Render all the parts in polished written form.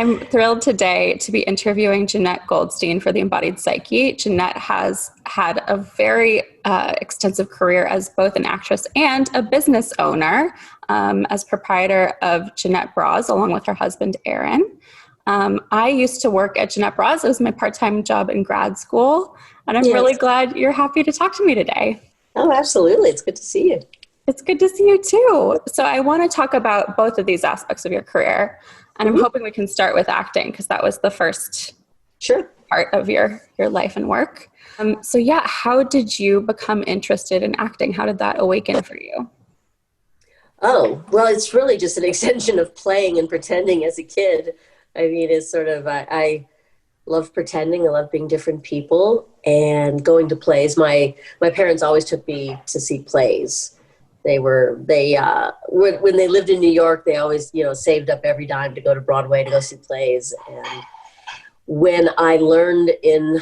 I'm thrilled today to be interviewing Jenette Goldstein for The Embodied Psyche. Jenette has had a very extensive career as both an actress and a business owner, as proprietor of Jenette Bras, along with her husband, Aaron. I used to work at Jenette Bras. It was my part-time job in grad school, and I'm really glad you're happy to talk to me today. Oh, absolutely. It's good to see you. It's good to see you too. So I want to talk about both of these aspects of your career. And I'm hoping we can start with acting because that was the first part of your life and work. How did you become interested in acting? How did that awaken for you? Oh, well, it's really just an extension of playing and pretending as a kid. I mean, it's sort of, I love pretending. I love being different people and going to plays. My parents always took me to see plays. When they lived in New York, they always, saved up every dime to go to Broadway to go see plays. And when I learned in,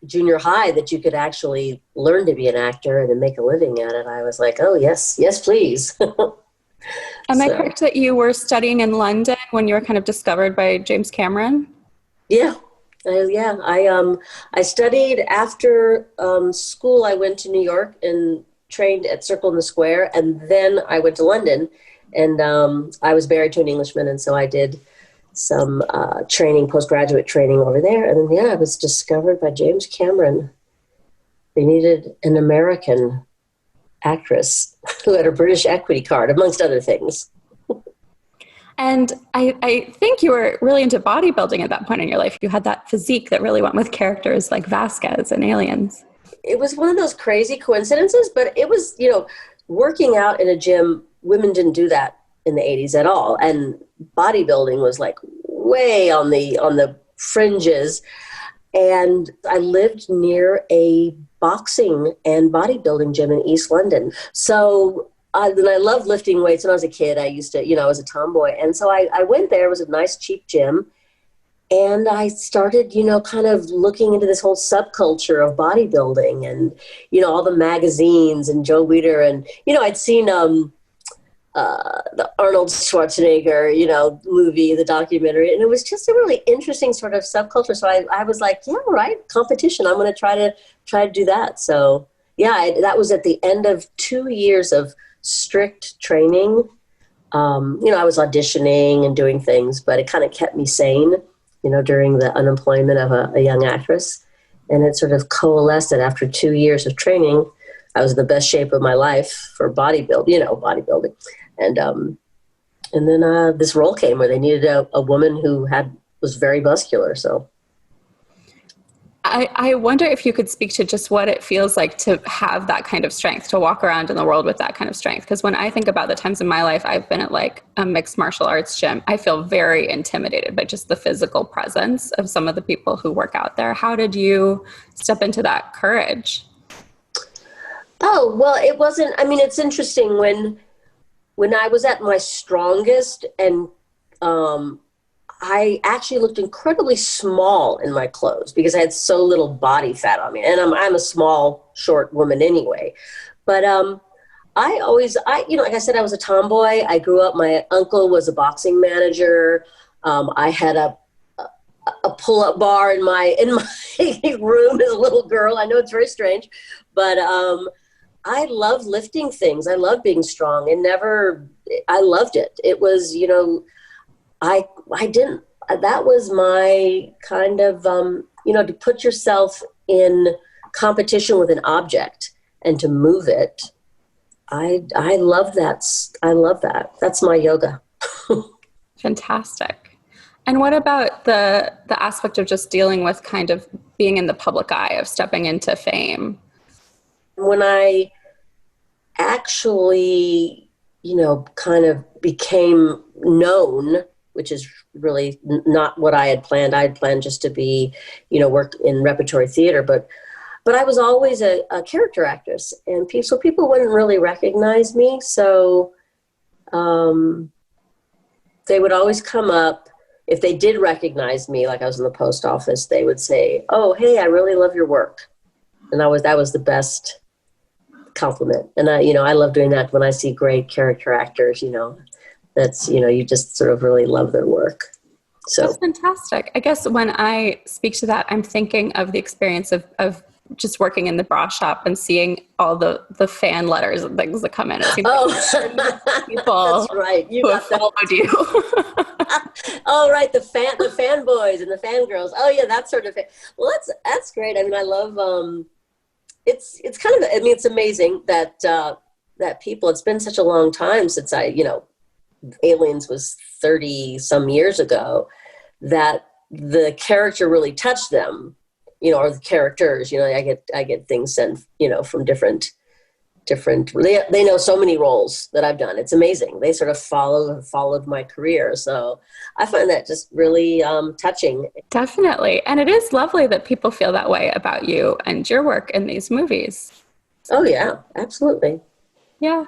junior high that you could actually learn to be an actor and then make a living at it, I was like, oh, yes, please. Am I correct that you were studying in London when you were kind of discovered by James Cameron? Yeah. I studied after school. I went to New York and trained at Circle in the Square, and then I went to London, and I was married to an Englishman, and so I did some postgraduate training over there, and then I was discovered by James Cameron. They needed an American actress who had a British equity card, amongst other things. And I think you were really into bodybuilding at that point in your life. You had that physique that really went with characters like Vasquez and Aliens. It was one of those crazy coincidences, but it was, working out in a gym, women didn't do that in the 80s at all. And bodybuilding was like way on the fringes. And I lived near a boxing and bodybuilding gym in East London. So I loved lifting weights. When I was a kid, I used to, I was a tomboy. And so I went there. It was a nice, cheap gym. And I started, kind of looking into this whole subculture of bodybuilding and, all the magazines and Joe Weider. And, I'd seen the Arnold Schwarzenegger, movie, the documentary. And it was just a really interesting sort of subculture. So I was like, yeah, right, competition. I'm going to try to do that. So, that was at the end of 2 years of strict training. I was auditioning and doing things, but it kind of kept me sane, during the unemployment of a young actress. And it sort of coalesced that after 2 years of training, I was in the best shape of my life for bodybuilding. And then this role came where they needed a woman who was very muscular. So I wonder if you could speak to just what it feels like to have that kind of strength, to walk around in the world with that kind of strength. Because when I think about the times in my life I've been at like a mixed martial arts gym, I feel very intimidated by just the physical presence of some of the people who work out there. How did you step into that courage? Oh, well, it wasn't, it's interesting when I was at my strongest and I actually looked incredibly small in my clothes because I had so little body fat on me. And I'm a small, short woman anyway. But like I said, I was a tomboy. I grew up, my uncle was a boxing manager. I had a pull-up bar in my room as a little girl. I know it's very strange, but I love lifting things. I love being strong I loved it. It was, that was my kind of, to put yourself in competition with an object and to move it. I love that. I love that. That's my yoga. Fantastic. And what about the aspect of just dealing with kind of being in the public eye, of stepping into fame? When I actually, kind of became known, which is really not what I had planned. I had planned just to be, work in repertory theater, but I was always a character actress, and people wouldn't really recognize me. So they would always come up. If they did recognize me, like I was in the post office, they would say, "Oh, hey, I really love your work." And that was the best compliment. And I love doing that when I see great character actors, that's, you just sort of really love their work. So that's fantastic. I guess when I speak to that, I'm thinking of the experience of just working in the bra shop and seeing all the fan letters and things that come in. It seems like people that's right. You who got have followed you. Oh, right. The fanboys and the fangirls. Oh, yeah, that sort of thing. Well, that's great. I mean, I love. It's kind of. I mean, it's amazing that that people. It's been such a long time since Aliens was 30 some years ago, that the character really touched them, or the characters. I get things sent, from different. They know so many roles that I've done. It's amazing. They sort of followed my career. So I find that just really touching. Definitely. And it is lovely that people feel that way about you and your work in these movies. Oh yeah, absolutely. Yeah.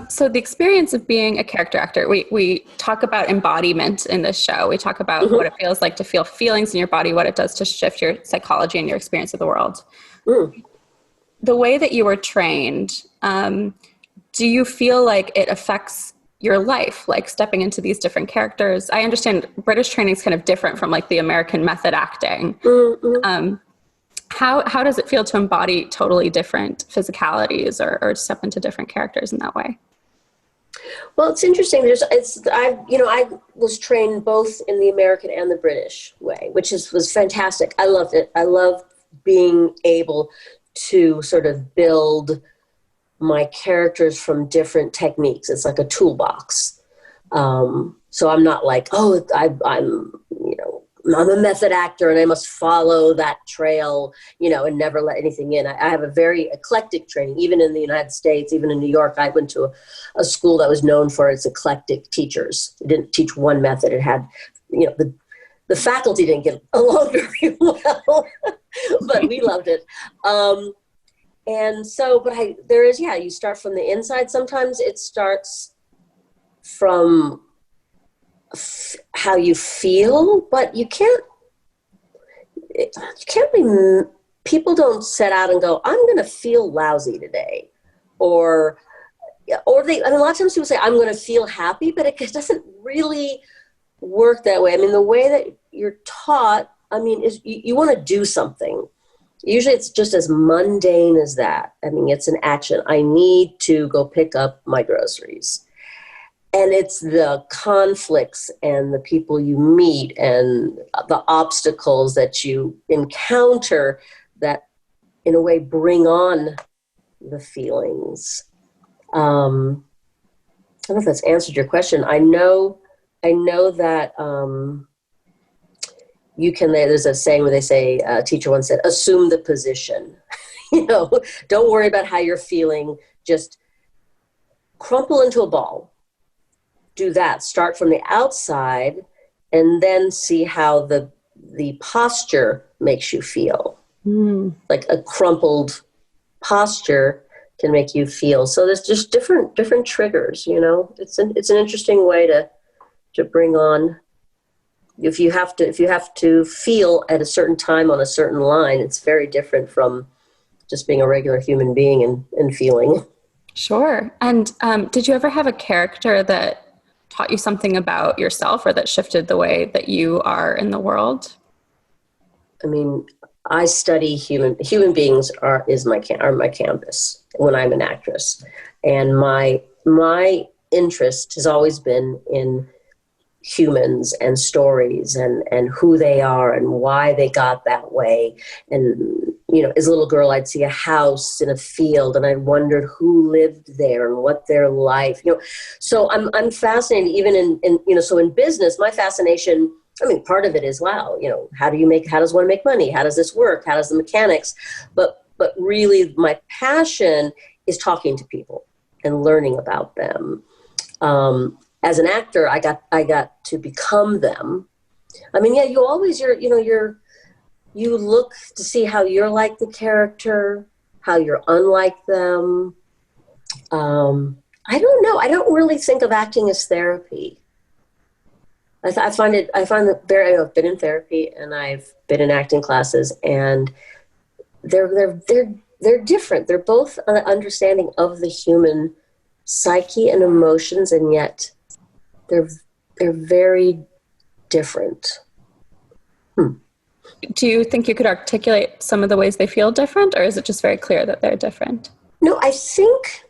So the experience of being a character actor, we talk about embodiment in this show. We talk about what it feels like to feel feelings in your body, what it does to shift your psychology and your experience of the world. The way that you were trained, do you feel like it affects your life, like stepping into these different characters? I understand British training is kind of different from like the American method acting. How does it feel to embody totally different physicalities or step into different characters in that way? Well, it's interesting. I was trained both in the American and the British way, which was fantastic. I loved it. I loved being able to sort of build my characters from different techniques. It's like a toolbox. So I'm not like, I'm a method actor and I must follow that trail, and never let anything in. I have a very eclectic training, even in the United States, even in New York. I went to a school that was known for its eclectic teachers. It didn't teach one method. It had, the faculty didn't get along very well, but we loved it. And so, you start from the inside. Sometimes it starts from how you feel, but you can't be, people don't set out and go, I'm going to feel lousy today. Or a lot of times people say, I'm going to feel happy, but it doesn't really work that way. I mean, the way that you're taught, is you want to do something. Usually it's just as mundane as that. I mean, it's an action. I need to go pick up my groceries. And it's the conflicts and the people you meet and the obstacles that you encounter that, in a way, bring on the feelings. I don't know if that's answered your question. I know that there's a saying where they say, a teacher once said, assume the position. Don't worry about how you're feeling. Just crumple into a ball. Do that. Start from the outside and then see how the posture makes you feel. Like a crumpled posture can make you feel. So there's just different triggers, It's an interesting way to bring on. If you have to feel at a certain time on a certain line, it's very different from just being a regular human being and feeling. Sure. And did you ever have a character that taught you something about yourself or that shifted the way that you are in the world? I mean, I study human beings are my canvas when I'm an actress. And my interest has always been in humans and stories and who they are and why they got that way. And, as a little girl, I'd see a house in a field and I wondered who lived there and what their life, so I'm fascinated even in so in business, my fascination, part of it is, wow, how does one make money? How does this work? How does the mechanics? But really my passion is talking to people and learning about them. As an actor, I got to become them. You look to see how you're like the character, how you're unlike them. I don't know. I don't really think of acting as therapy. I find it very. I've been in therapy and I've been in acting classes, and they're different. They're both an understanding of the human psyche and emotions, and yet they're very different. Do you think you could articulate some of the ways they feel different, or is it just very clear that they're different? No, I think,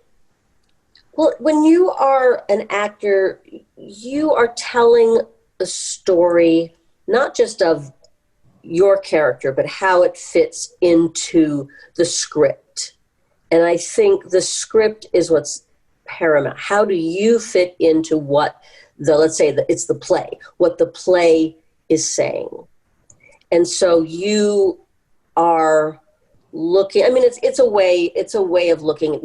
well, when you are an actor, you are telling a story, not just of your character, but how it fits into the script. And I think the script is what's paramount. How do you fit into what let's say that it's the play, what the play is saying? And so you are looking, I mean, it's a way of looking at,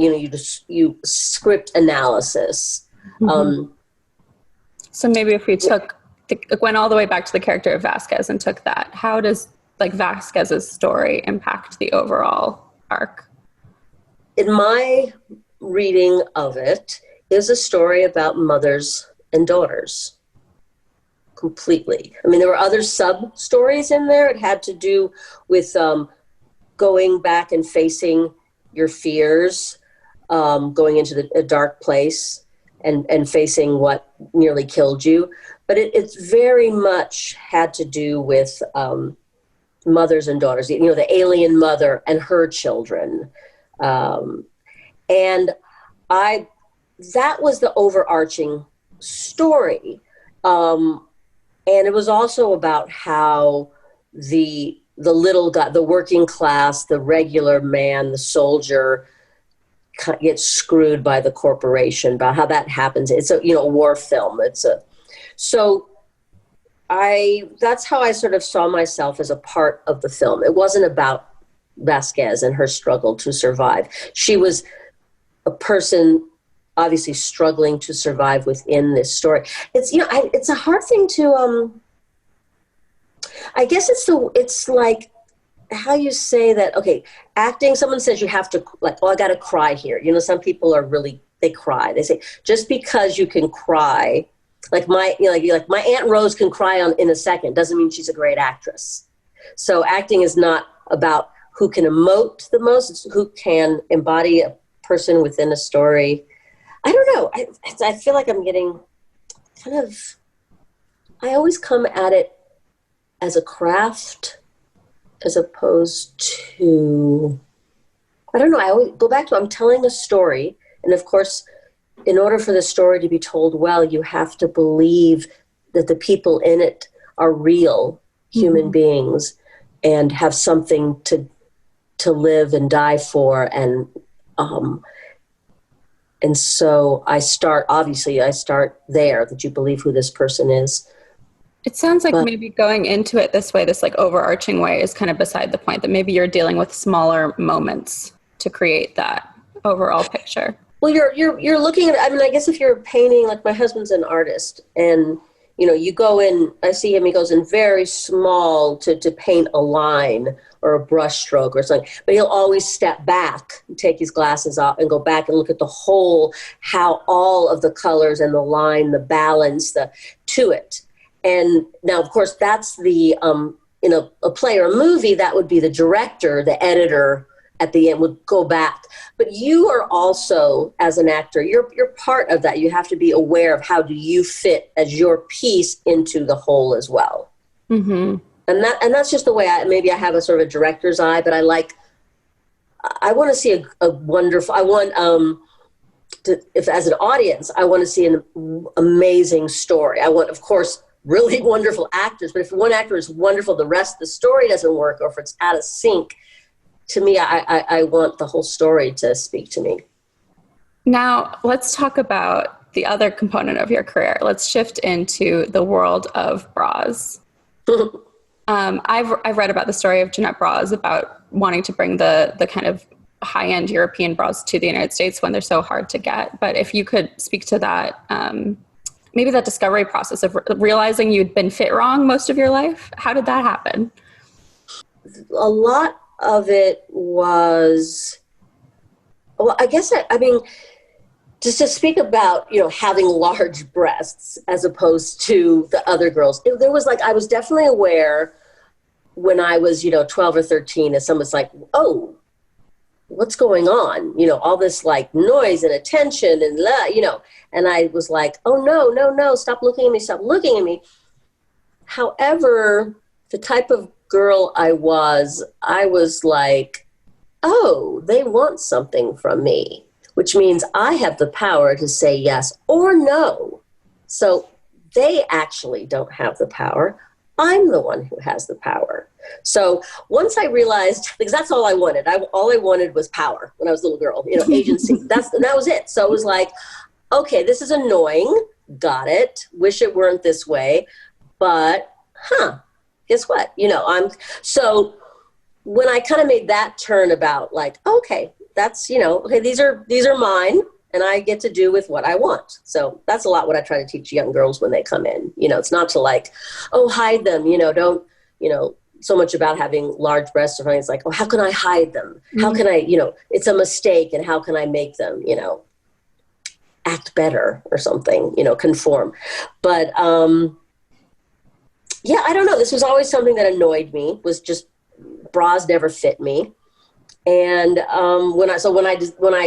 you script analysis. Mm-hmm. So maybe if we went all the way back to the character of Vasquez and took that, how does Vasquez's story impact the overall arc? In my reading of it is a story about mothers and daughters. Completely. I mean, there were other sub stories in there. It had to do with going back and facing your fears, going into a dark place and facing what nearly killed you. But it's very much had to do with mothers and daughters, the alien mother and her children. And that was the overarching story. And it was also about how the little guy, the working class, the regular man, the soldier gets screwed by the corporation, about how that happens. It's a war film. That's how I sort of saw myself as a part of the film. It wasn't about Vasquez and her struggle to survive. She was a person obviously struggling to survive within this story. It's, it's a hard thing to, I guess it's like how you say that, okay, acting, someone says you have to, like, oh, I got to cry here. Some people are really, they cry. They say, just because you can cry, like my Aunt Rose can cry in a second, doesn't mean she's a great actress. So acting is not about who can emote the most, it's who can embody a person within a story. I don't know. I feel like I'm getting I always come at it as a craft as opposed to, I don't know. I always go back to, I'm telling a story. And of course, in order for the story to be told well, you have to believe that the people in it are real human beings and have something to live and die for. And so I start there, that you believe who this person is. It sounds like maybe going into it this way, this like overarching way, is kind of beside the point, that maybe you're dealing with smaller moments to create that overall picture. Well, you're looking at, I mean, I guess if you're painting, like my husband's an artist, and you go in, I see him, he goes in very small to paint a line or a brush stroke or something, but he'll always step back and take his glasses off and go back and look at the whole, how all of the colors and the line, the balance, to it. And now, of course, that's the, in a play or a movie, that would be the director, the editor at the end would go back. But you are also, as an actor, you're part of that. You have to be aware of how do you fit as your piece into the whole as well. Mm-hmm. And that's just the way maybe I have a sort of a director's eye, but I want to see a wonderful, if as an audience, I want to see an amazing story. I want, of course, really wonderful actors, but if one actor is wonderful, the rest of the story doesn't work, or if it's out of sync, to me, I want the whole story to speak to me. Now, let's talk about the other component of your career. Let's shift into the world of bras. I've read about the story of Jenette Bras, about wanting to bring the kind of high-end European bras to the United States when they're so hard to get. But if you could speak to that, maybe that discovery process of realizing you'd been fit wrong most of your life. How did that happen? A lot of it was, well, I guess, I mean, just to speak about, having large breasts as opposed to the other girls, there was I was definitely aware when I was, 12 or 13, as someone's like, oh, what's going on? All this noise and attention and, and I was like, oh, no, stop looking at me. However, the type of girl I was like, oh, they want something from me, which means I have the power to say yes or no. So they actually don't have the power. I'm the one who has the power. So once I realized, because that's all I wanted. All I wanted was power when I was a little girl, agency. That was it. So it was like, okay, this is annoying. Got it. Wish it weren't this way. But, guess what? So when I kind of made that turn about like, okay, that's, okay, these are mine and I get to do with what I want. So that's a lot what I try to teach young girls when they come in. It's not to like, oh, hide them, don't, so much about having large breasts or something. It's like, oh, how can I hide them? How can I, it's a mistake and how can I make them, act better or something, conform. But, yeah, I don't know. This was always something that annoyed me, was just bras never fit me. And when I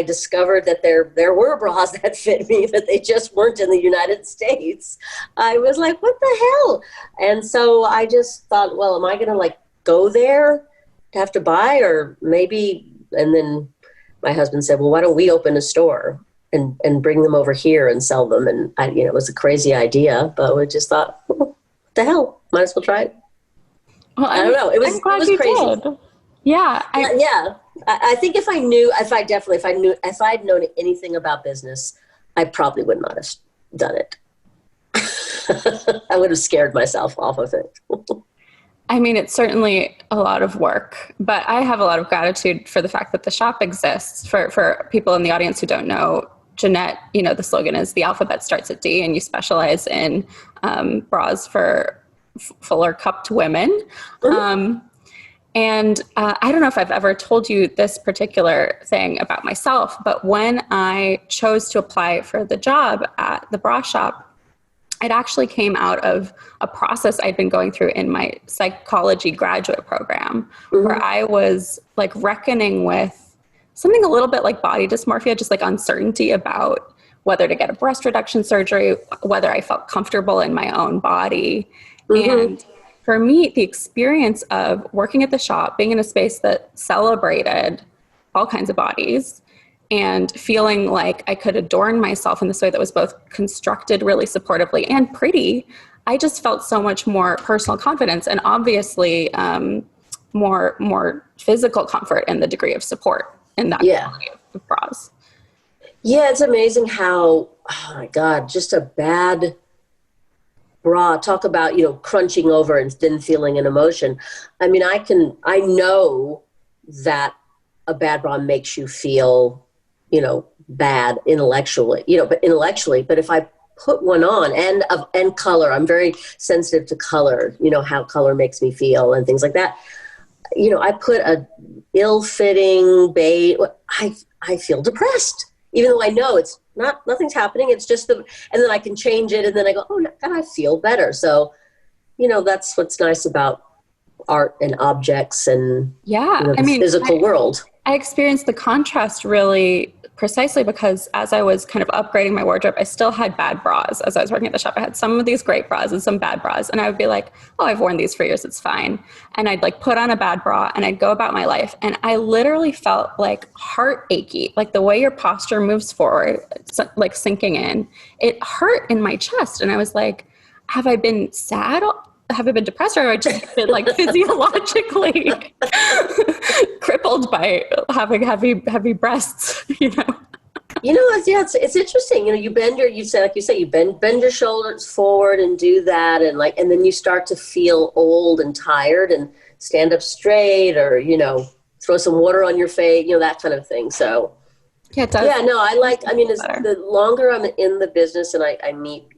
discovered that there were bras that fit me, that they just weren't in the United States, I was like, what the hell? And so I just thought, well, am I going to like go there to have to buy, or maybe? And then my husband said, well, why don't we open a store and bring them over here and sell them? And it was a crazy idea, but we just thought, what the hell? Might as well try it. Well, I don't know. It was crazy. Did. Yeah. I think if I'd known anything about business, I probably would not have done it. I would have scared myself off of it. I mean, it's certainly a lot of work, but I have a lot of gratitude for the fact that the shop exists. For people in the audience who don't know, Jenette, the slogan is the alphabet starts at D, and you specialize in bras for fuller cupped women. And I don't know if I've ever told you this particular thing about myself, but when I chose to apply for the job at the bra shop, it actually came out of a process I'd been going through in my psychology graduate program, where I was like reckoning with something a little bit like body dysmorphia, just like uncertainty about whether to get a breast reduction surgery, whether I felt comfortable in my own body. And for me, the experience of working at the shop, being in a space that celebrated all kinds of bodies, and feeling like I could adorn myself in this way that was both constructed really supportively and pretty, I just felt so much more personal confidence, and obviously more physical comfort in the degree of support in that quality of bras. Yeah, it's amazing how, oh my God, just a bad bra, talk about, crunching over and then feeling an emotion. I mean, I know that a bad bra makes you feel, bad intellectually, but if I put one on and color, I'm very sensitive to color, how color makes me feel and things like that. I put a ill-fitting beige, I feel depressed, even though I know it's nothing's happening. It's just and then I can change it. And then I go, oh, God, I feel better. So, that's what's nice about art and objects and the physical world. I experienced the contrast really precisely because as I was kind of upgrading my wardrobe, I still had bad bras. As I was working at the shop, I had some of these great bras and some bad bras. And I would be like, oh, I've worn these for years, it's fine. And I'd like put on a bad bra and I'd go about my life. And I literally felt like heart achy, like the way your posture moves forward, like sinking in, it hurt in my chest. And I was like, have I been sad? Have I been depressed, or have I just been like physiologically crippled by having heavy breasts? It's interesting. You bend you bend your shoulders forward and do that, and then you start to feel old and tired, and stand up straight, or throw some water on your face, that kind of thing. So yeah, it does. Yeah, no, the longer I'm in the business and I meet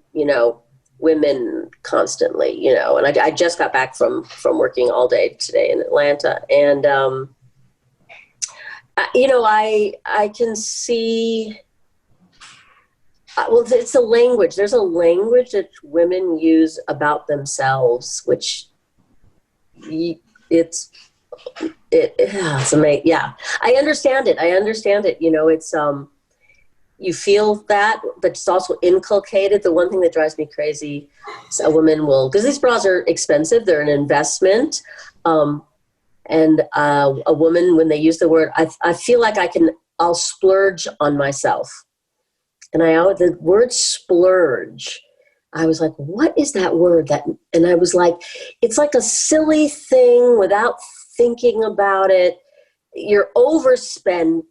women constantly, and I just got back from working all day today in Atlanta, and I can see, well, it's a language. There's a language that women use about themselves, which it's amazing. Yeah, I understand it. It's you feel that, but it's also inculcated. The one thing that drives me crazy is a woman will, because these bras are expensive, they're an investment. And a woman, when they use the word, I feel like I'll splurge on myself. And the word splurge, I was like, what is that word? And I was like, it's like a silly thing without thinking about it. You're overspend.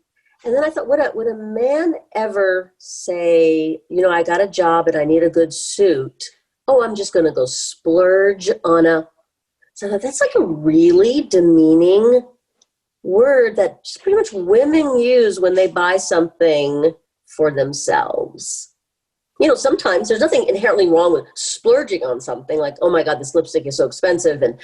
And then I thought, would a man ever say, I got a job and I need a good suit. Oh, I'm just going to go splurge on so I thought, that's like a really demeaning word that just pretty much women use when they buy something for themselves. Sometimes there's nothing inherently wrong with splurging on something like, oh my God, this lipstick is so expensive and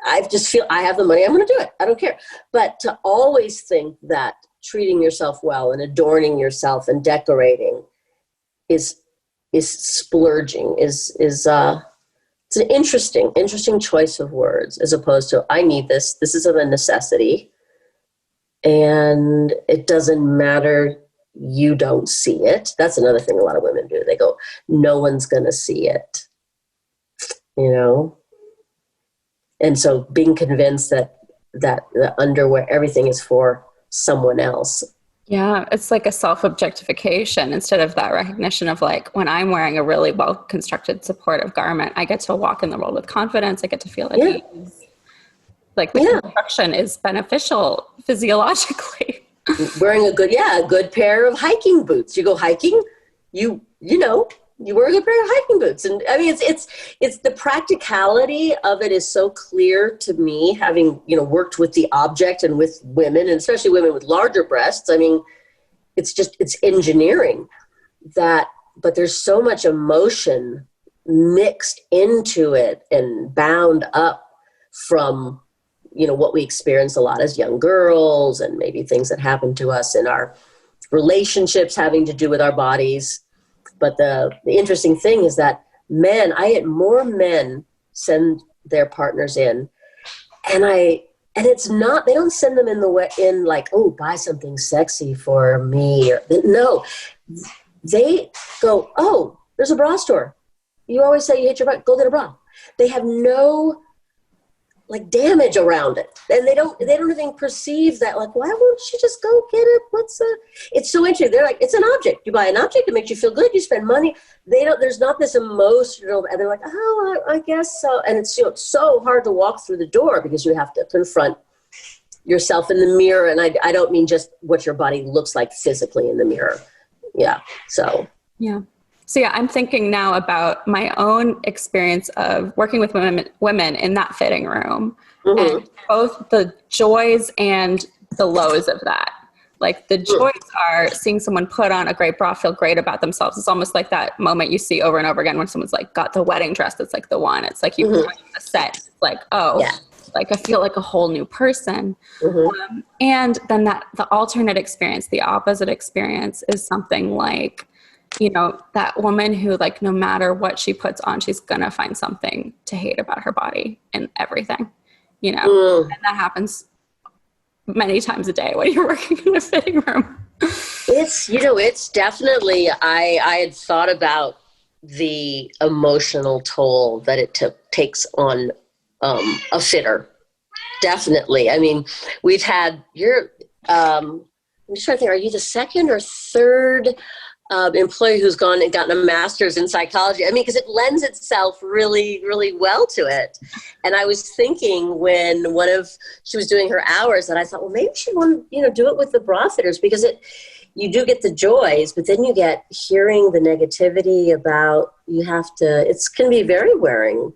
I just feel I have the money, I'm going to do it. I don't care. But to always think that treating yourself well and adorning yourself and decorating is splurging, is it's an interesting choice of words, as opposed to, I need this is a necessity and it doesn't matter, you don't see it. That's another thing a lot of women do. They go, no one's going to see it, And so being convinced that the underwear, everything is for someone else. Yeah, it's like a self-objectification instead of that recognition of like, when I'm wearing a really well-constructed supportive garment, I get to walk in the world with confidence. I get to feel at ease. Like the construction is beneficial physiologically. Wearing a good pair of hiking boots. You go hiking, you wear a good pair of hiking boots. And I mean, it's the practicality of it is so clear to me, having, worked with the object and with women, and especially women with larger breasts. I mean, it's engineering but there's so much emotion mixed into it and bound up from, what we experience a lot as young girls, and maybe things that happen to us in our relationships having to do with our bodies. But the interesting thing is that I had more men send their partners in, and it's not, they don't send them in like, oh, buy something sexy for me. No, they go, oh, there's a bra store. You always say you hate your bra, go get a bra. They have no like damage around it. And they don't even perceive that, like, why won't you just go get it? It's so interesting. They're like, it's an object. You buy an object, it makes you feel good, you spend money. There's not this emotional, and they're like, oh, I guess so. And it's so hard to walk through the door because you have to confront yourself in the mirror. And I don't mean just what your body looks like physically in the mirror. Yeah. So. Yeah. So I'm thinking now about my own experience of working with women in that fitting room, and both the joys and the lows of that. Like the joys are seeing someone put on a great bra, feel great about themselves. It's almost like that moment you see over and over again when someone's like got the wedding dress that's like the one. It's like you put on the set. It's like, oh, like I feel like a whole new person. And then the alternate experience, the opposite experience, is something like, that woman who, like, no matter what she puts on, she's going to find something to hate about her body and everything, and that happens many times a day when you're working in a fitting room. It's definitely, I had thought about the emotional toll that it takes on a fitter. Definitely. I mean, we've had I'm just trying to think, are you the second or third employee who's gone and gotten a master's in psychology? I mean, because it lends itself really, really well to it. And I was thinking when she was doing her hours, that I thought, well, maybe she want to, do it with the bra fitters, because you do get the joys, but then you get hearing the negativity about it can be very wearing.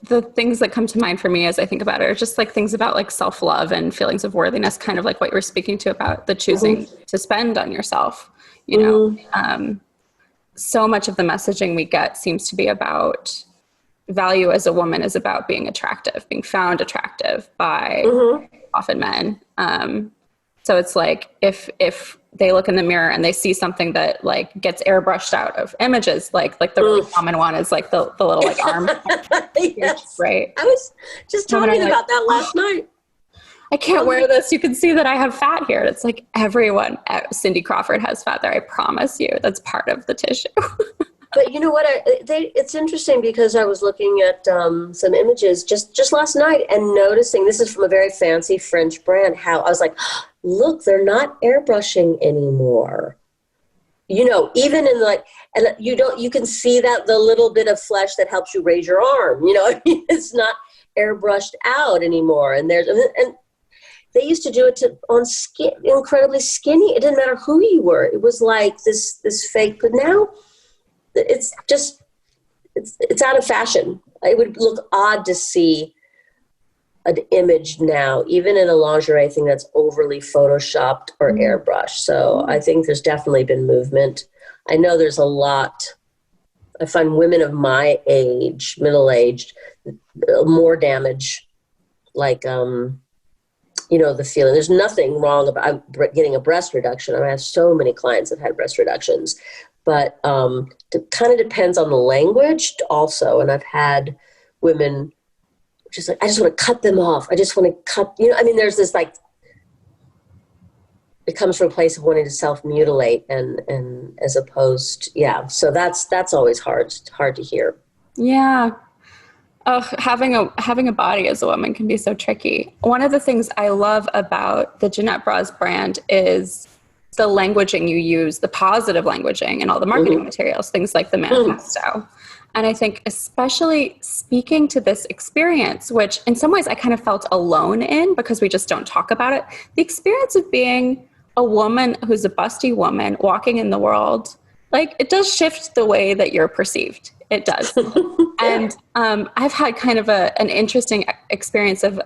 The things that come to mind for me as I think about it are just like things about like self-love and feelings of worthiness, kind of like what you were speaking to about the choosing to spend on yourself. So much of the messaging we get seems to be about value as a woman is about being attractive, being found attractive by often men. So it's like if they look in the mirror and they see something that like gets airbrushed out of images, like the really common one is like the little like arm. Yes. Right. I was just talking about that last night. I can't wear this. You can see that I have fat here. It's like everyone, Cindy Crawford has fat there. I promise you, that's part of the tissue. But you know what? It's interesting because I was looking at some images just last night and noticing, this is from a very fancy French brand, how I was like, look, they're not airbrushing anymore. You know, even in like, and you can see that the little bit of flesh that helps you raise your arm, you know, I mean, it's not airbrushed out anymore. And they used to do it on skin, incredibly skinny. It didn't matter who you were. It was like this fake, but now it's out of fashion. It would look odd to see an image now, even in a lingerie thing that's overly photoshopped or airbrushed. So I think there's definitely been movement. I know there's a lot. I find women of my age, middle-aged, more damage, like, you know, the feeling. There's nothing wrong about getting a breast reduction. I have so many clients that had breast reductions, but it kind of depends on the language also. And I've had women just like, I just want to cut them off. I just want to cut, you know, I mean, there's this like, it comes from a place of wanting to self-mutilate and as opposed, yeah. So that's always hard to hear. Yeah. Oh, having a body as a woman can be so tricky. One of the things I love about the Jenette Bras brand is the languaging you use, the positive languaging and all the marketing materials, things like the manifesto. And I think especially speaking to this experience, which in some ways I kind of felt alone in because we just don't talk about it, the experience of being a woman who's a busty woman walking in the world, like it does shift the way that you're perceived. It does. And I've had kind of an interesting experience of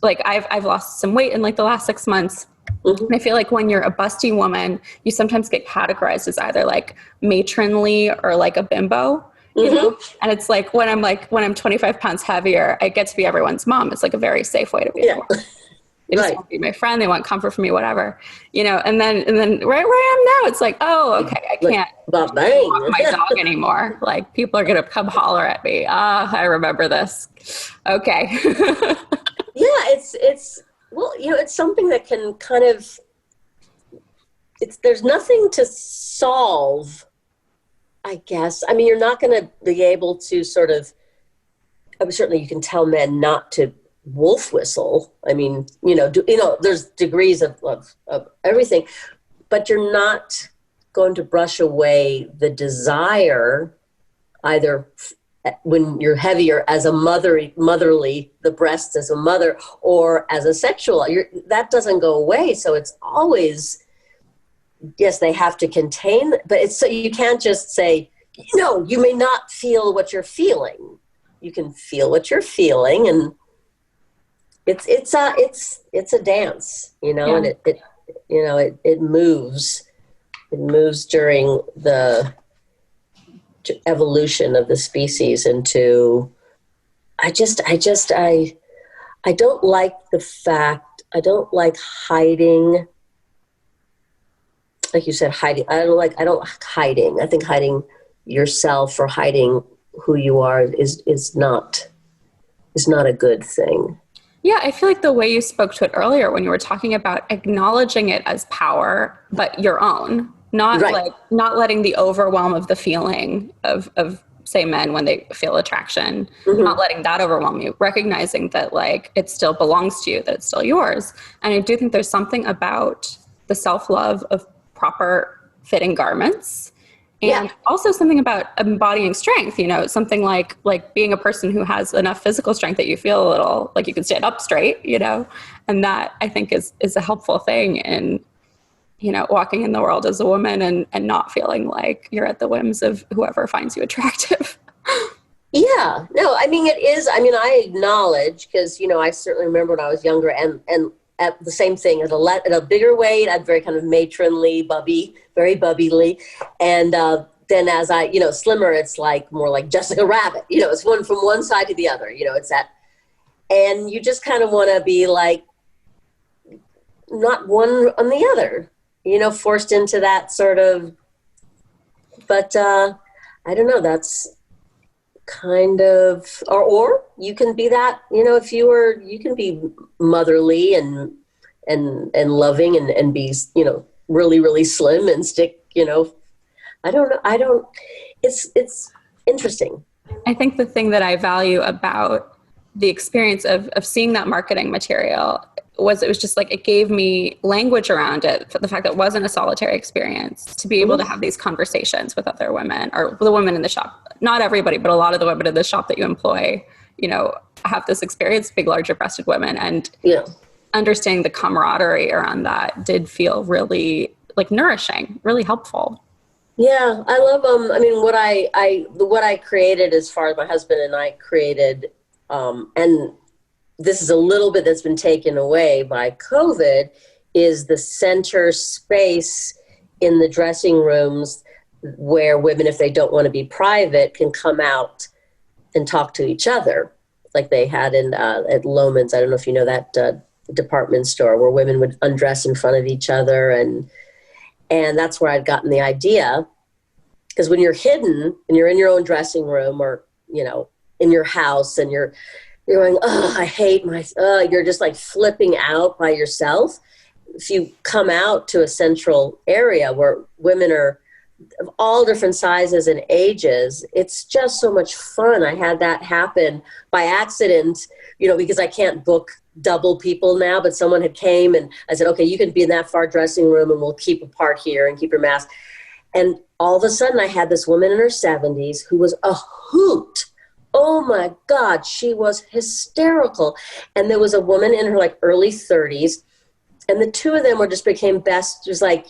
like I've lost some weight in like the last 6 months. And I feel like when you're a busty woman, you sometimes get categorized as either like matronly or like a bimbo, you know? And it's like when I'm 25 pounds heavier, I get to be everyone's mom. It's like a very safe way to be. Yeah. They just want to be my friend. They want comfort from me, whatever, you know. And then right where I am now, it's like, oh, okay, I can't walk my dog anymore. Like people are gonna come holler at me. I remember this. Okay. Yeah, it's well, you know, it's something that can kind of. There's nothing to solve, I guess. I mean, you're not going to be able to sort of. I mean, certainly, you can tell men not to wolf whistle. I mean, you know, there's degrees of everything, but you're not going to brush away the desire either when you're heavier as a motherly, the breasts as a mother, or as a sexual, that doesn't go away. So it's always, yes, they have to contain, but it's so you can't just say, no, you may not feel what you're feeling. You can feel what you're feeling, and it's a dance, you know, and it moves during the evolution of the species into, I don't like the fact, I don't like hiding, like you said, hiding. I don't like hiding. I think hiding yourself or hiding who you are is not a good thing. Yeah, I feel like the way you spoke to it earlier when you were talking about acknowledging it as power, but your own, not letting the overwhelm of the feeling of say men when they feel attraction, not letting that overwhelm you, recognizing that like it still belongs to you, that it's still yours. And I do think there's something about the self-love of proper fitting garments. And also something about embodying strength, you know, something like being a person who has enough physical strength that you feel a little like you can stand up straight, you know, and that I think is a helpful thing in, you know, walking in the world as a woman and not feeling like you're at the whims of whoever finds you attractive. Yeah, no, I mean, it is. I mean, I acknowledge because, you know, I certainly remember when I was younger and at the same thing at a bigger weight, I'm very kind of matronly, very bubbly. And then as I, you know, slimmer, it's like more like Jessica Rabbit, you know, it's one from one side to the other, you know, it's that. And you just kind of want to be like, not one on the other, you know, forced into that sort of, but I don't know, that's kind of, or you can be that, you can be motherly and loving and be, really, really slim and stick, it's interesting. I think the thing that I value about the experience of seeing that marketing material was, it was just like, it gave me language around it, for the fact that it wasn't a solitary experience, to be able to have these conversations with other women, or the women in the shop. Not everybody, but a lot of the women in the shop that you employ, have this experience, big, larger breasted women. And understanding the camaraderie around that did feel really like nourishing, really helpful. Yeah, I love what I created, as far as my husband and I created, and this is a little bit that's been taken away by COVID, is the center space in the dressing rooms where women, if they don't want to be private, can come out and talk to each other, like they had at Loman's. I don't know if you know that department store, where women would undress in front of each other, and that's where I'd gotten the idea. Because when you're hidden and you're in your own dressing room, or in your house, and you're going, oh, I hate you're just like flipping out by yourself. If you come out to a central area where women are of all different sizes and ages, it's just so much fun. I had that happen by accident, because I can't book double people now, but someone had came and I said, okay, you can be in that far dressing room and we'll keep apart here and keep your mask. And all of a sudden I had this woman in her 70s who was a hoot. Oh my God, she was hysterical. And there was a woman in her like early 30s, and the two of them became best. She was like,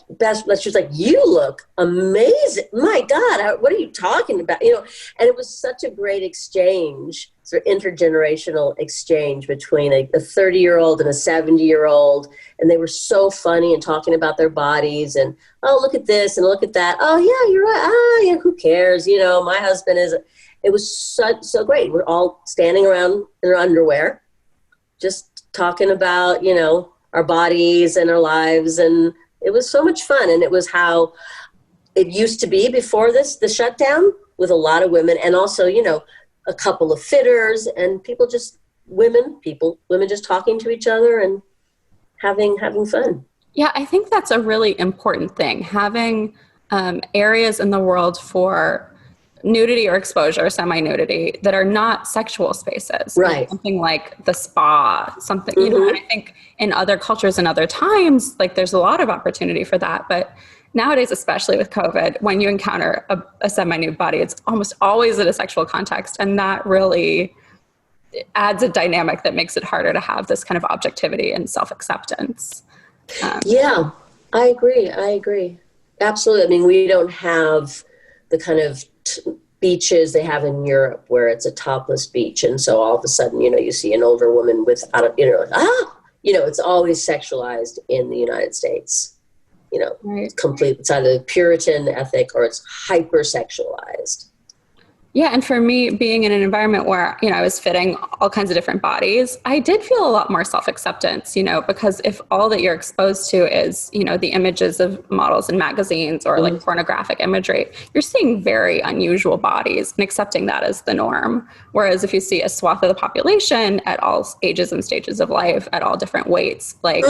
you look amazing. My God, what are you talking about? And it was such a great exchange, sort of intergenerational exchange between a 30-year-old and a 70-year-old. And they were so funny and talking about their bodies and, oh, look at this and look at that. Oh yeah, you're right. Oh yeah, who cares? My husband is, it was so great. We're all standing around in our underwear, just talking about, our bodies and our lives. And it was so much fun. And it was how it used to be before the shutdown, with a lot of women, and also, a couple of fitters and women just talking to each other and having fun. Yeah, I think that's a really important thing, having areas in the world for nudity or exposure, semi-nudity, that are not sexual spaces. Right. Something like the spa, something, and I think in other cultures and other times, like there's a lot of opportunity for that. But nowadays, especially with COVID, when you encounter a semi-nude body, it's almost always in a sexual context. And that really adds a dynamic that makes it harder to have this kind of objectivity and self-acceptance. Yeah, I agree. Absolutely. We don't have the kind of beaches they have in Europe where it's a topless beach. And so all of a sudden, you see an older woman without, it's always sexualized in the United States, Right. Complete. It's either Puritan ethic or it's hypersexualized. Yeah. And for me, being in an environment where, I was fitting all kinds of different bodies, I did feel a lot more self-acceptance, because if all that you're exposed to is, the images of models in magazines or like pornographic imagery, you're seeing very unusual bodies and accepting that as the norm. Whereas if you see a swath of the population at all ages and stages of life, at all different weights, like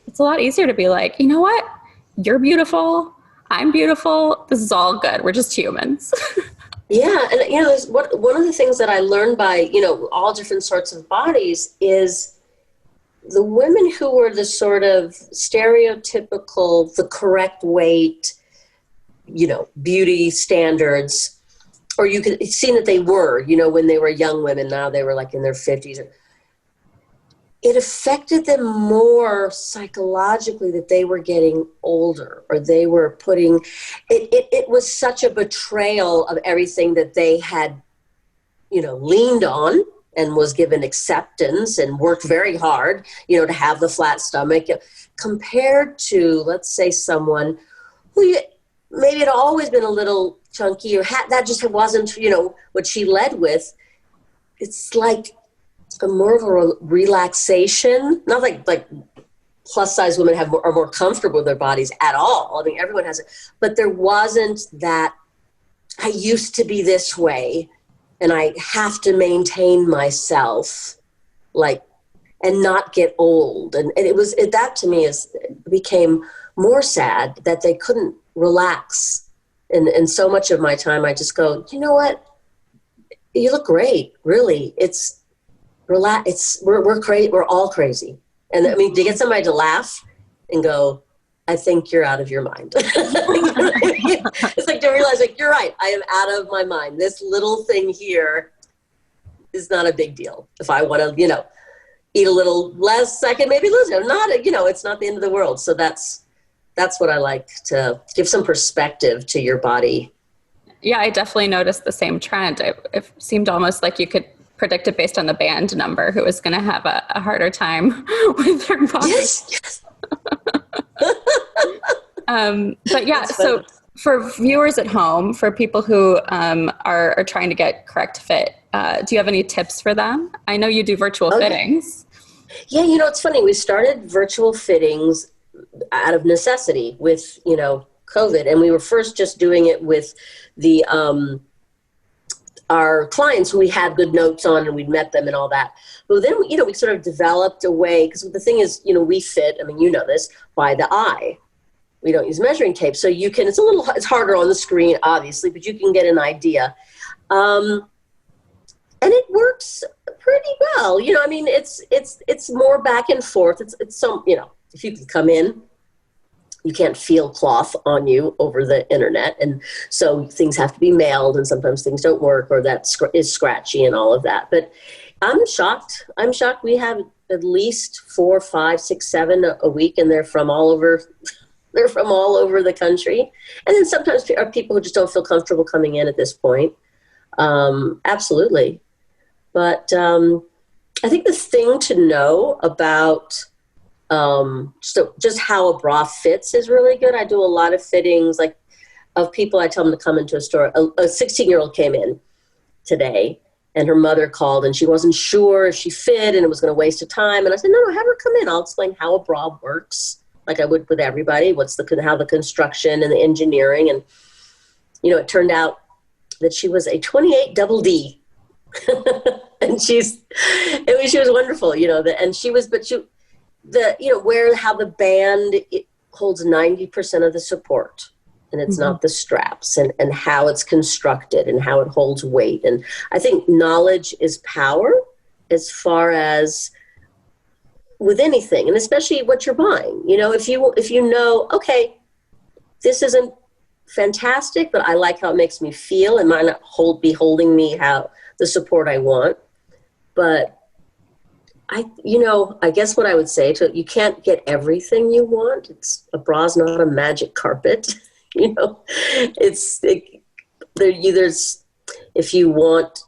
it's a lot easier to be like, you know what? You're beautiful. I'm beautiful. This is all good. We're just humans. Yeah, and one of the things that I learned by all different sorts of bodies is the women who were the sort of stereotypical, the correct weight, beauty standards, or you could see that they were, when they were young women. Now they were like in their 50s. It affected them more psychologically that they were getting older, or they were putting it was such a betrayal of everything that they had, leaned on and was given acceptance and worked very hard, to have the flat stomach, compared to, let's say, someone who maybe had always been a little chunky, or that just wasn't, what she led with. It's like more of a relaxation, not like plus size women are more comfortable with their bodies at all. Everyone has it, but there wasn't that, I used to be this way, and I have to maintain myself, like, and not get old. And that to me became more sad that they couldn't relax. And so much of my time, I just go, you know what? You look great. Really. It's relax. We're crazy. We're all crazy. And I mean, to get somebody to laugh and go, I think you're out of your mind. It's like to realize, like, you're right. I am out of my mind. This little thing here is not a big deal. If I want to, eat a little less, I can maybe lose it. It's not the end of the world. So that's what I like, to give some perspective to your body. Yeah, I definitely noticed the same trend. It seemed almost like you could predict it based on the band number who was going to have a harder time with their body. Yes. But yeah, so for viewers at home, for people who are trying to get correct fit, do you have any tips for them? I know you do virtual fittings. Yeah, it's funny. We started virtual fittings out of necessity with, COVID. And we were first just doing it with the our clients who we had good notes on and we'd met them and all that. But then, we sort of developed a way, because the thing is, we fit, this, by the eye. We don't use measuring tape. So you can, it's harder on the screen, obviously, but you can get an idea. And it works pretty well. It's more back and forth. It's some, if you can come in, you can't feel cloth on you over the internet. And so things have to be mailed, and sometimes things don't work, or that is scratchy and all of that. But I'm shocked. We have at least 4, 5, 6, 7 a week, and they're from all over. They're from all over the country. And then sometimes there are people who just don't feel comfortable coming in at this point. Absolutely. But I think the thing to know about just how a bra fits is really good. I do a lot of fittings, like, of people. I tell them to come into a store. A 16-year-old came in today, and her mother called, and she wasn't sure if she fit, and it was going to waste of time. And I said, no, have her come in. I'll explain how a bra works, like I would with everybody. How the construction and the engineering. And, it turned out that she was a 28 double D. And she was wonderful, how the band, it holds 90% of the support, and it's not the straps, and how it's constructed and how it holds weight. And I think knowledge is power as far as with anything, and especially what you're buying. If you know, okay, this isn't fantastic, but I like how it makes me feel, and might not be holding me how the support I want. But I guess what I would say to you can't get everything you want. A bra's not a magic carpet. There's, if you want,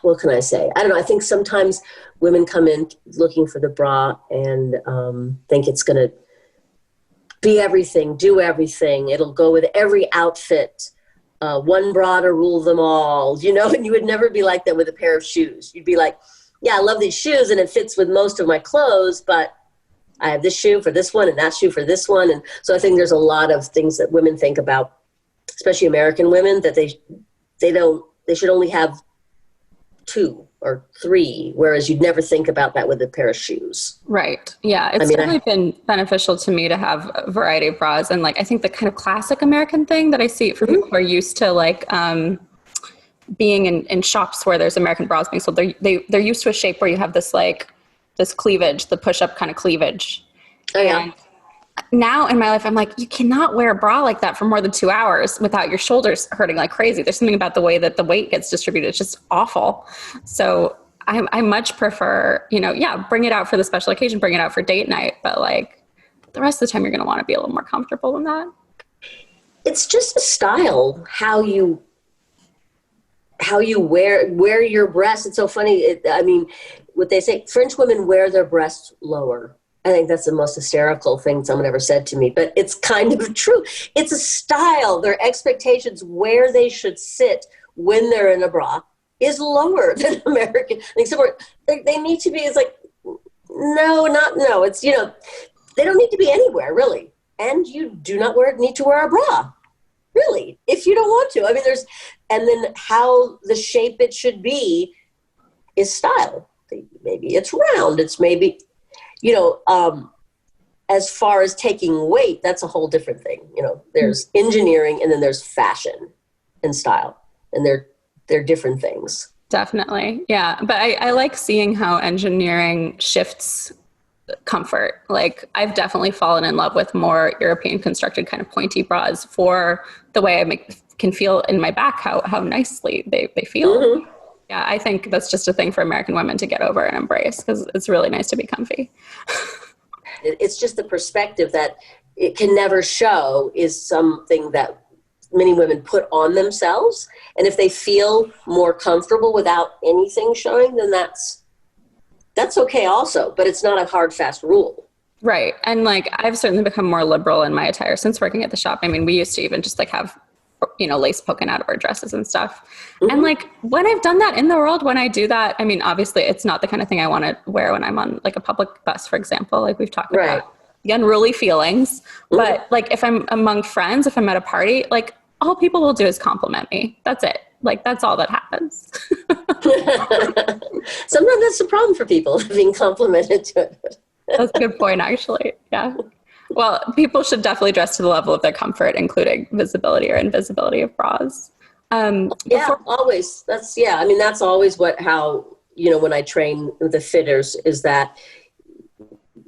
what can I say? I don't know. I think sometimes women come in looking for the bra and think it's going to be everything, do everything. It'll go with every outfit. One bra to rule them all, and you would never be like that with a pair of shoes. You'd be like, yeah, I love these shoes and it fits with most of my clothes, but I have this shoe for this one and that shoe for this one. And so I think there's a lot of things that women think about, especially American women, that they should only have 2 or 3, whereas you'd never think about that with a pair of shoes. Right. Yeah. It's really been beneficial to me to have a variety of bras. And I think the kind of classic American thing that I see for people who are used to being in shops where there's American bras being sold, they're used to a shape where you have this this cleavage, the push-up kind of cleavage. Oh, yeah. And now in my life, I'm like, you cannot wear a bra like that for more than 2 hours without your shoulders hurting like crazy. There's something about the way that the weight gets distributed. It's just awful. So I much prefer, bring it out for the special occasion, bring it out for date night. But the rest of the time, you're going to want to be a little more comfortable than that. It's just a style, how you wear your breasts. It's so funny. What they say, French women wear their breasts lower. I think that's the most hysterical thing someone ever said to me, but it's kind of true. It's a style. Their expectations where they should sit when they're in a bra is lower than American. They need to be, it's like, no. It's, they don't need to be anywhere really. And you do not need to wear a bra. really, if you don't want to. I mean, and then how the shape it should be is style. Maybe it's round. It's maybe, as far as taking weight, that's a whole different thing. There's engineering and then there's fashion and style, and they're different things. Definitely. Yeah. But I like seeing how engineering shifts comfort. Like I've definitely fallen in love with more European constructed kind of pointy bras for the way I can feel in my back, how nicely they feel. Mm-hmm. Yeah. I think that's just a thing for American women to get over and embrace, because it's really nice to be comfy. It's just the perspective that it can never show is something that many women put on themselves. And if they feel more comfortable without anything showing, then that's okay also, but it's not a hard, fast rule. Right. And like, I've certainly become more liberal in my attire since working at the shop. I mean, we used to even just like have, lace poking out of our dresses and stuff. Mm-hmm. And like, when I've done that in the world, when I do that, I mean, obviously it's not the kind of thing I want to wear when I'm on like a public bus, for example, like we've talked about the unruly feelings. Mm-hmm. But like, if I'm among friends, if I'm at a party, like all people will do is compliment me. That's it. Like, that's all that happens. Sometimes that's the problem for people, being complimented to it. That's a good point, actually. Yeah. Well, people should definitely dress to the level of their comfort, including visibility or invisibility of bras. Always. That's always how, when I train the fitters, is that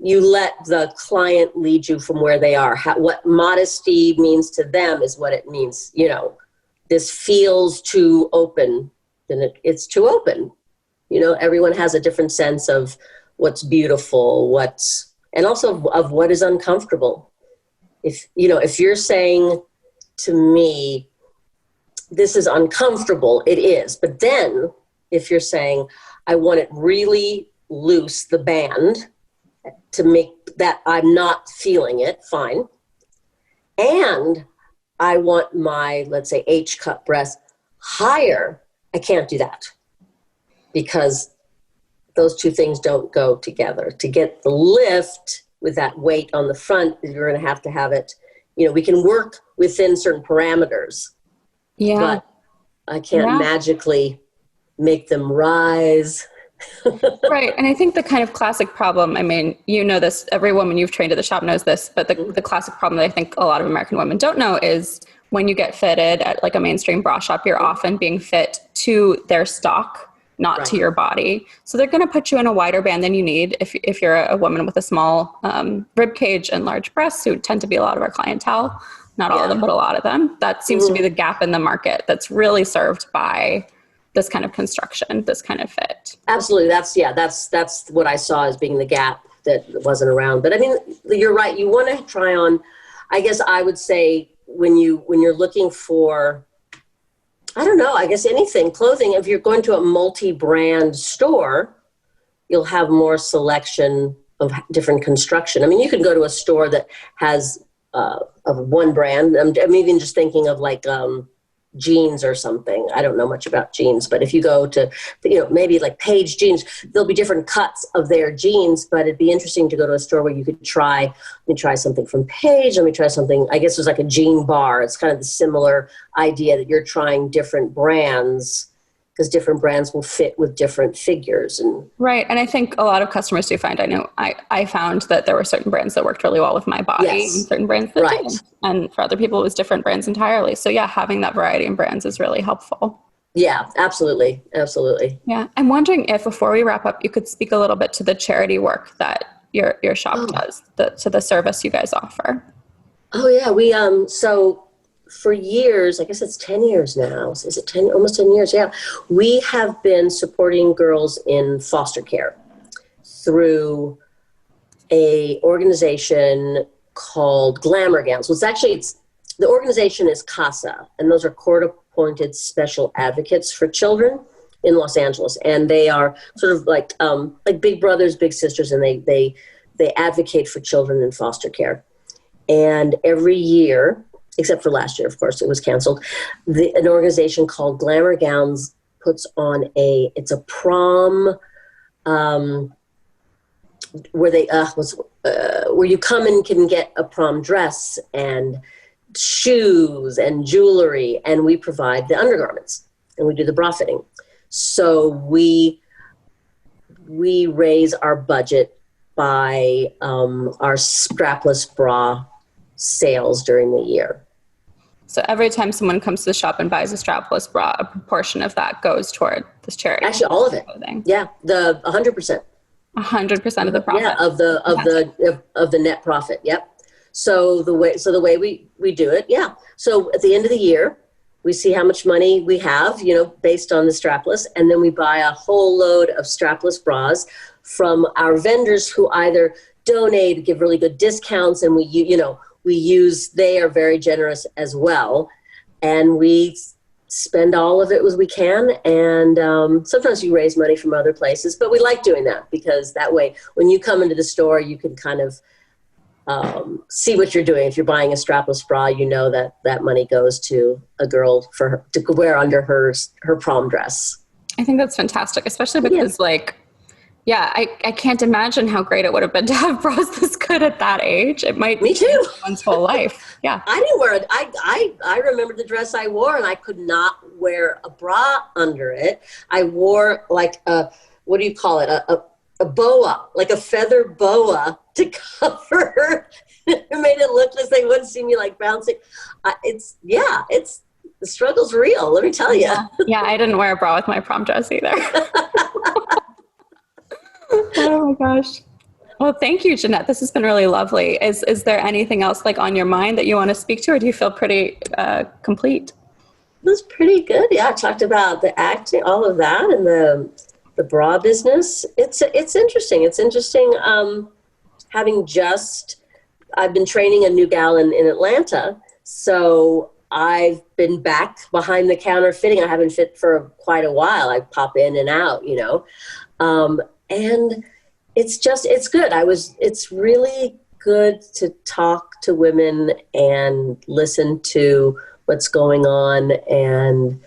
you let the client lead you from where they are. What modesty means to them is what it means. This feels too open, then it's too open. Everyone has a different sense of what's beautiful, and also of what is uncomfortable. If you're saying to me, this is uncomfortable, it is. But then if you're saying, I want it really loose, the band, to make that I'm not feeling it, fine. And I want my, let's say, H-cup breast higher, I can't do that, because those two things don't go together. To get the lift with that weight on the front, you're going to have it, we can work within certain parameters. Yeah. But I can't magically make them rise. Right. And I think the kind of classic problem, I mean, this, every woman you've trained at the shop knows this, but the classic problem that I think a lot of American women don't know is when you get fitted at like a mainstream bra shop, you're often being fit to their stock, not to your body. So they're going to put you in a wider band than you need if you're a woman with a small rib cage and large breasts, who tend to be a lot of our clientele. Not all of them, but a lot of them. That seems to be the gap in the market that's really served by this kind of construction, this kind of fit. Absolutely. That's what I saw as being the gap that wasn't around. But I mean, you're right. You want to try on, I guess I would say, when you're looking for, I don't know, I guess anything, clothing, if you're going to a multi-brand store, you'll have more selection of different construction. I mean, you can go to a store that has of one brand. I'm even just thinking of like jeans or something. I don't know much about jeans, but if you go to, maybe like Page Jeans, there'll be different cuts of their jeans, but it'd be interesting to go to a store where you could let me try something from Page, let me try something, I guess there's like a jean bar. It's kind of the similar idea that you're trying different brands, because different brands will fit with different figures. Right. And I think a lot of customers do find, I found that there were certain brands that worked really well with my body, and certain brands that didn't. And for other people, it was different brands entirely. So yeah, having that variety in brands is really helpful. Yeah, absolutely. Absolutely. Yeah. I'm wondering if, before we wrap up, you could speak a little bit to the charity work that your shop does, to the service you guys offer. Oh yeah. We, so for years, I guess it's 10 years now. Is it 10? Almost 10 years. Yeah. We have been supporting girls in foster care through a organization called Glamor Gowns. Well, the organization is CASA, and those are court-appointed special advocates for children in Los Angeles. And they are sort of like big brothers, big sisters, and they advocate for children in foster care. And every year, except for last year, of course, it was canceled, an organization called Glamor Gowns puts on it's a prom where they where you come and can get a prom dress, and shoes and jewelry, and we provide the undergarments, and we do the bra fitting. So we raise our budget by our strapless bra sales during the year. So every time someone comes to the shop and buys a strapless bra, a proportion of that goes toward this charity. Actually, all of it. Clothing. Yeah, the 100%. 100% of the profit. Yeah, of the net profit. Yep. So the way we do it, yeah. So at the end of the year, we see how much money we have, based on the strapless, and then we buy a whole load of strapless bras from our vendors who either donate, give really good discounts, and they are very generous as well, and we spend all of it as we can, and sometimes you raise money from other places, but we like doing that because that way when you come into the store you can kind of see what you're doing. If you're buying a strapless bra, that money goes to a girl for her to wear under her prom dress. I think that's fantastic, especially because I can't imagine how great it would have been to have bras this good at that age. It might Me too. One's whole life. Yeah. I didn't wear it. I remember the dress I wore, and I could not wear a bra under it. I wore like what do you call it? A boa, like a feather boa to cover. It made it look as they wouldn't see me like bouncing. The struggle's real. Let me tell you. Yeah. I didn't wear a bra with my prom dress either. Oh my gosh. Well, thank you, Jenette. This has been really lovely. Is there anything else on your mind that you want to speak to, or do you feel pretty complete? It was pretty good. Yeah, I talked about the acting, all of that, and the bra business. It's interesting. It's interesting. I've been training a new gal in Atlanta, so I've been back behind the counter fitting. I haven't fit for quite a while. I pop in and out, and it's good. It's really good to talk to women and listen to what's going on, and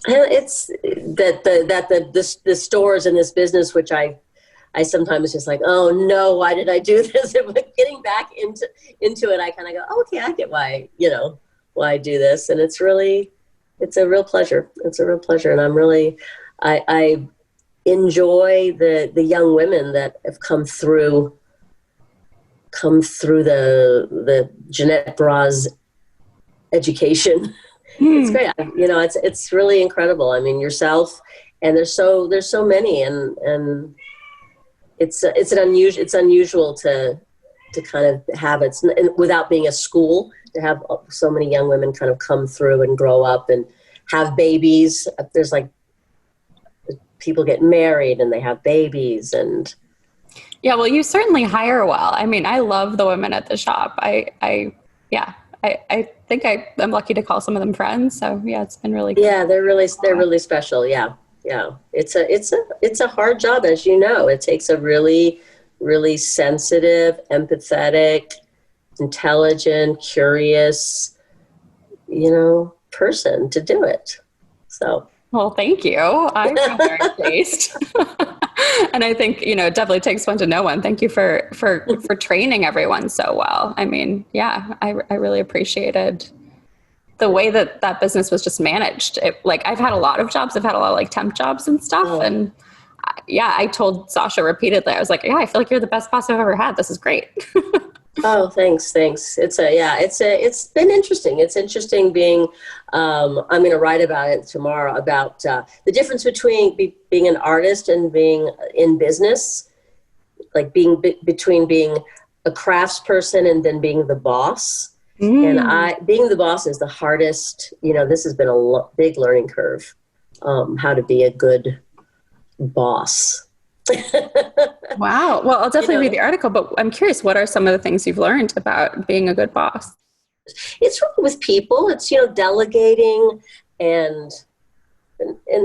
it's that the stores in this business, which I sometimes just like, oh no, why did I do this? But getting back into it, I kind of go, oh, okay, I get why I do this, and it's a real pleasure. It's a real pleasure, and I enjoy the young women that have come through the Jenette Bras education. It's great. It's really incredible. I mean, yourself, and there's so many, and it's unusual to kind of have it without being a school, to have so many young women kind of come through and grow up and have babies. There's people get married and they have babies, and yeah, well, you certainly hire well. I mean, I love the women at the shop. I think I'm lucky to call some of them friends. So yeah, it's been really good. Yeah, they're really special. Yeah. It's a hard job, as you know. It takes a really, really sensitive, empathetic, intelligent, curious, person to do it. So. Well, thank you. I feel very pleased. And I think, it definitely takes one to know one. Thank you for training everyone so well. I mean, yeah, I really appreciated the way that business was just managed. I've had a lot of jobs. I've had a lot of temp jobs and stuff. Oh. And I told Sasha repeatedly, I was like, yeah, I feel like you're the best boss I've ever had. This is great. Oh, thanks. It's been interesting. It's interesting being, I'm going to write about it tomorrow, about the difference between being an artist and being in business, between being a craftsperson and then being the boss. And being the boss is the hardest. This has been a big learning curve, how to be a good boss. Wow. Well, I'll definitely read the article, but I'm curious, what are some of the things you've learned about being a good boss? It's really with people. It's, delegating and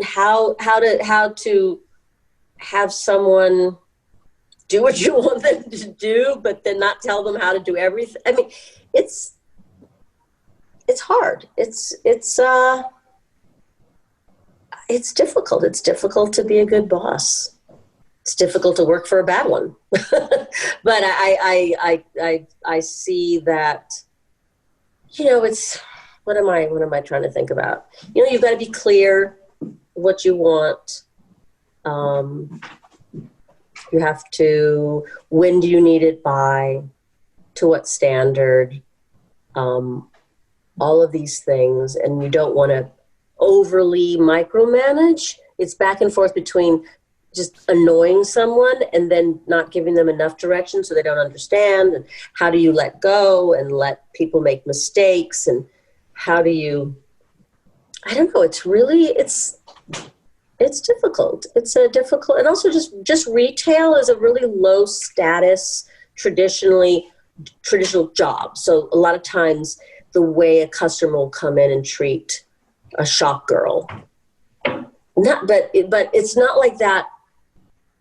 how to have someone do what you want them to do, but then not tell them how to do everything. I mean, it's hard. It's difficult. It's difficult to be a good boss. it's difficult to work for a bad one. But I see that, it's, what am I trying to think about? You've got to be clear what you want. You have to, when do you need it by, to what standard, all of these things. And you don't want to overly micromanage. It's back and forth between just annoying someone and then not giving them enough direction so they don't understand. And how do you let go and let people make mistakes? And how do you, I don't know, it's difficult. It's a difficult, and also just retail is a really low status, traditional job. So a lot of times the way a customer will come in and treat a shop girl, but it's not like that.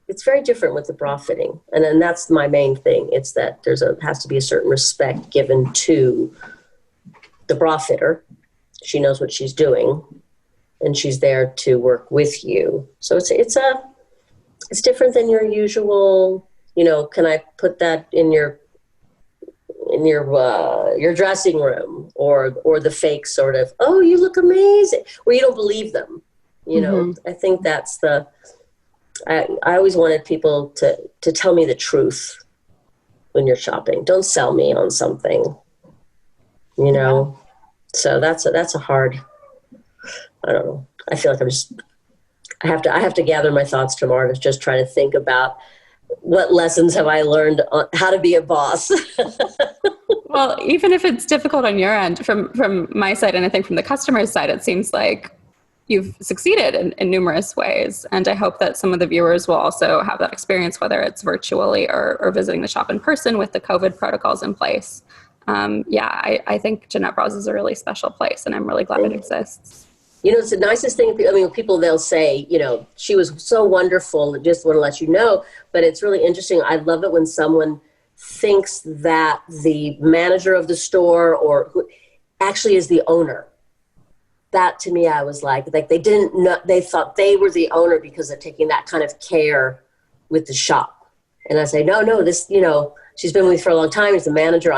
It's very different with the bra fitting. And then that's my main thing. It's that has to be a certain respect given to the bra fitter. She knows what she's doing, and she's there to work with you. So it's different than your usual, can I put that in your dressing room, or the fake sort of, oh, you look amazing, where you don't believe them. I think that's I always wanted people to tell me the truth when you're shopping. Don't sell me on something, Yeah. So that's a hard, I don't know. I feel like I have to gather my thoughts tomorrow to just try to think about what lessons have I learned on how to be a boss. Well, even if it's difficult on your end, from my side, and I think from the customer's side, it seems like you've succeeded in numerous ways. And I hope that some of the viewers will also have that experience, whether it's virtually or visiting the shop in person with the COVID protocols in place. I think Jenette Bras is a really special place, and I'm really glad it exists. It's the nicest thing. I mean, people, they'll say, she was so wonderful. Just want to let you know. But it's really interesting. I love it when someone thinks that the manager of the store or who actually is the owner. That to me, I was like they didn't know, they thought they were the owner because of taking that kind of care with the shop. And I say, no, this, she's been with me for a long time. She's the manager.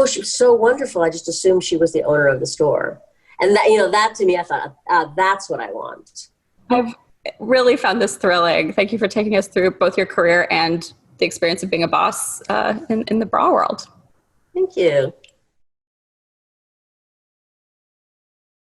She was so wonderful. I just assumed she was the owner of the store. And that, that to me, I thought, that's what I want. I've really found this thrilling. Thank you for taking us through both your career and the experience of being a boss in the bra world. Thank you.